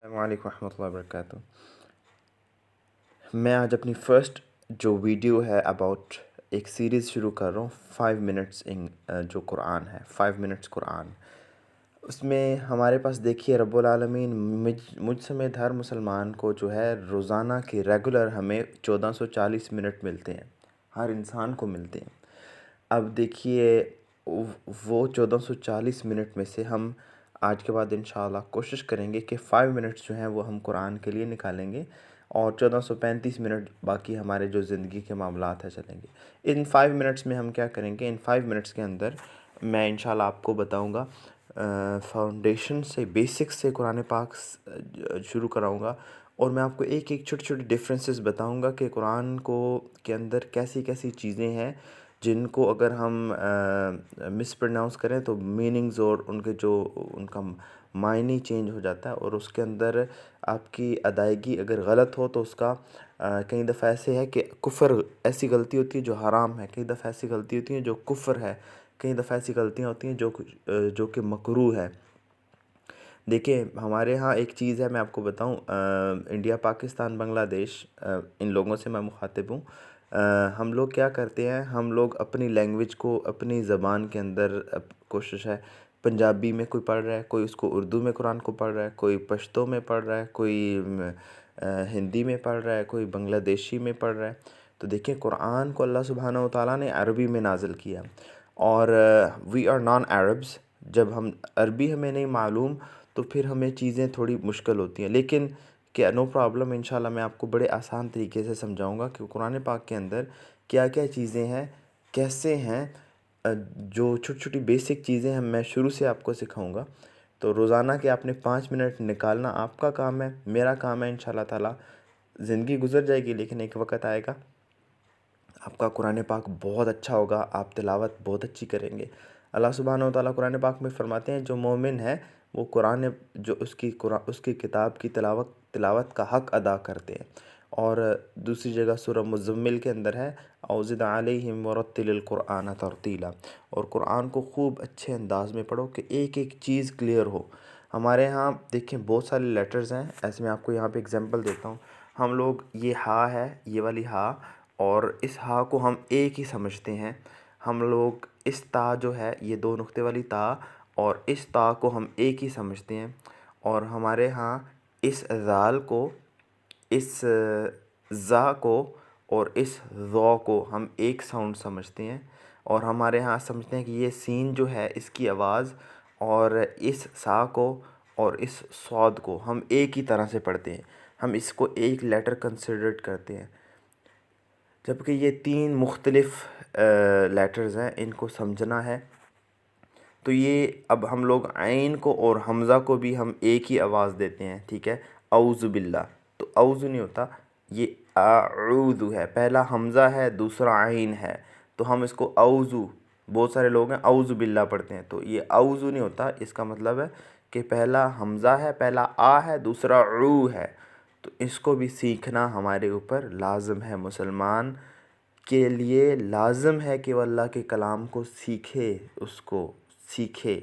अस्सलाम वालेकुम रहमतुल्लाहि वबरकातुहू। मैं आज अपनी फ़र्स्ट जो वीडियो है अबाउट एक सीरीज़ शुरू कर रहा हूँ 5 मिनट्स इन जो कुरान है 5 मिनट्स कुरान। उसमें हमारे पास देखिए रब्बुल आलमीन मुझ समेत हर मुसलमान को जो है रोज़ाना के रेगुलर हमें 1440 मिनट मिलते हैं, हर इंसान को मिलते हैं। अब देखिए वो 1440 मिनट में से हम आज के बाद इंशाअल्लाह कोशिश करेंगे कि 5 मिनट्स जो हैं वो हम कुरान के लिए निकालेंगे और 1435 मिनट बाकी हमारे जो ज़िंदगी के मामलात हैं चलेंगे। इन 5 मिनट्स में हम क्या करेंगे, इन 5 मिनट्स के अंदर मैं इंशाअल्लाह आपको बताऊंगा फाउंडेशन से, बेसिक्स से कुरान पाक शुरू कराऊंगा और मैं आपको एक एक छोटे छोटे डिफरेंसेस बताऊंगा कि कुरान को के अंदर कैसी कैसी चीज़ें हैं जिनको अगर हम मिस प्रोनाउंस करें तो मीनिंग्स और उनके जो उनका मायने चेंज हो जाता है और उसके अंदर आपकी अदायगी अगर गलत हो तो उसका कई दफ़ा ऐसे है कि कुफ़र ऐसी गलती होती है जो हराम है, कई दफ़ा ऐसी गलती होती है जो कुफ़र है, कई दफ़ा ऐसी गलतियाँ होती हैं जो कि मकरूह है। देखिए हमारे यहाँ एक चीज़ है, मैं आपको बताऊँ, इंडिया पाकिस्तान बांग्लादेश इन लोगों से मैं मुखातिब हूँ। हम लोग क्या करते हैं, हम लोग अपनी लैंग्वेज को अपनी ज़बान के अंदर कोशिश है, पंजाबी में कोई पढ़ रहा है, कोई उसको उर्दू में कुरान को पढ़ रहा है, कोई पश्तो में पढ़ रहा है, कोई हिंदी में पढ़ रहा है, कोई बांग्लादेशी में पढ़ रहा है। तो देखिए कुरान को अल्लाह सुब्हानहू व तआला ने अरबी में नाज़िल किया और वी आर नॉन अरब्स। जब हम अरबी हमें नहीं मालूम तो फिर हमें चीज़ें थोड़ी मुश्किल होती हैं, लेकिन क्या नो प्रॉब्लम, इंशाल्लाह मैं आपको बड़े आसान तरीके से समझाऊंगा कि कुरान पाक के अंदर क्या क्या चीज़ें हैं, कैसे हैं। जो छोटी छोटी बेसिक चीज़ें हैं मैं शुरू से आपको सिखाऊंगा। तो रोज़ाना के आपने 5 मिनट निकालना आपका काम है, मेरा काम है। इंशाल्लाह ताला ज़िंदगी गुजर जाएगी लेकिन एक वक्त आएगा आपका कुरान पाक बहुत अच्छा होगा, आप तिलावत बहुत अच्छी करेंगे। अल्लाह सुब्हानहू व तआला कुरान पाक में फ़रमाते हैं जो मोमिन है वो कुरान जो उसकी किताब की तिलावत का हक़ अदा करते हैं। और दूसरी जगह सूरह मुज़म्मिल के अंदर है औज़िद अलैहिम वरत्तिलिल कुरआन तरतीला, और कुरान को खूब अच्छे अंदाज में पढ़ो कि एक एक चीज़ क्लियर हो। हमारे यहाँ देखें बहुत सारे लेटर्स हैं, ऐसे मैं आपको यहाँ पे एग्जांपल देता हूँ। हम लोग ये हा है, ये वाली हा, और इस हा को हम एक ही समझते हैं। हम लोग इस ता जो है ये दो नुक्ते वाली ता और इस ता को हम एक ही समझते हैं। और हमारे यहाँ इस ज़ाल को, इस ज़ा को और इस ज़ौ को हम एक साउंड समझते हैं। और हमारे यहाँ समझते हैं कि ये सीन जो है इसकी आवाज़ और इस सा को और इस सौद को हम एक ही तरह से पढ़ते हैं, हम इसको एक लेटर कंसिडर करते हैं, जबकि ये तीन मुख्तलिफ़ लेटर्स हैं, इनको समझना है। तो ये अब हम लोग आइन को और हमज़ा को भी हम एक ही आवाज़ देते हैं, ठीक है। औज़ु बिल्ला, तो औज़ु नहीं होता, ये आऊज़ु है, पहला हमज़ा है दूसरा आइन है, तो हम इसको औज़ु, बहुत सारे लोग हैं औज़ु बिल्ला पढ़ते हैं, तो ये औज़ु नहीं होता। इसका मतलब है कि पहला हमज़ा है, पहला आ है, दूसरा ऊ है। तो इसको भी सीखना हमारे ऊपर लाज़िम है, मुसलमान के लिए लाज़िम है कि वह अल्लाह के कलाम को सीखे, उसको सीखे।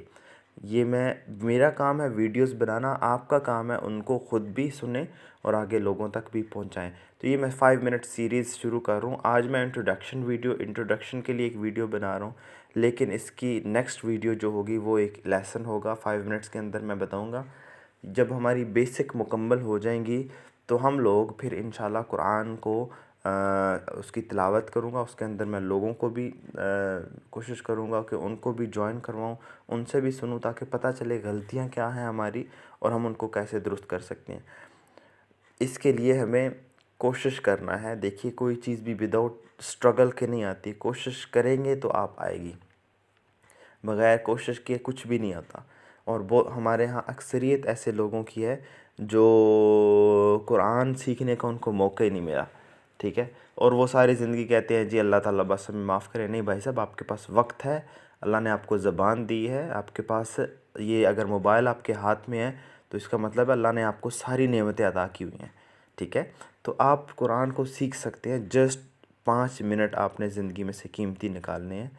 ये मेरा काम है वीडियोस बनाना, आपका काम है उनको ख़ुद भी सुने और आगे लोगों तक भी पहुंचाएं। तो ये मैं 5 मिनट सीरीज़ शुरू कर रहा हूँ। आज मैं इंट्रोडक्शन के लिए एक वीडियो बना रहा हूँ, लेकिन इसकी नेक्स्ट वीडियो जो होगी वो एक लेसन होगा। 5 मिनट्स के अंदर मैं बताऊँगा। जब हमारी बेसिक मुकम्मल हो जाएंगी तो हम लोग फिर इंशाल्लाह कुरान को उसकी तिलावत करूँगा। उसके अंदर मैं लोगों को भी कोशिश करूँगा कि उनको भी जॉइन करवाऊँ, उनसे भी सुनूँ, ताकि पता चले गलतियाँ क्या हैं हमारी और हम उनको कैसे दुरुस्त कर सकते हैं। इसके लिए हमें कोशिश करना है। देखिए कोई चीज़ भी विदाउट स्ट्रगल के नहीं आती, कोशिश करेंगे तो आप आएगी, बग़ैर कोशिश किए कुछ भी नहीं आता। और वो हमारे यहाँ अक्सरियत ऐसे लोगों की है जो कुरान सीखने का उनको मौका ही नहीं मिला, ठीक है। और वो सारी ज़िंदगी कहते हैं जी अल्लाह ताला बस हमें माफ़ करे। नहीं भाई साहब, आपके पास वक्त है, अल्लाह ने आपको ज़बान दी है, आपके पास ये अगर मोबाइल आपके हाथ में है तो इसका मतलब है अल्लाह ने आपको सारी नेमतें अता की हुई हैं, ठीक है। तो आप कुरान को सीख सकते हैं। जस्ट 5 मिनट आपने ज़िंदगी में से कीमती निकालने हैं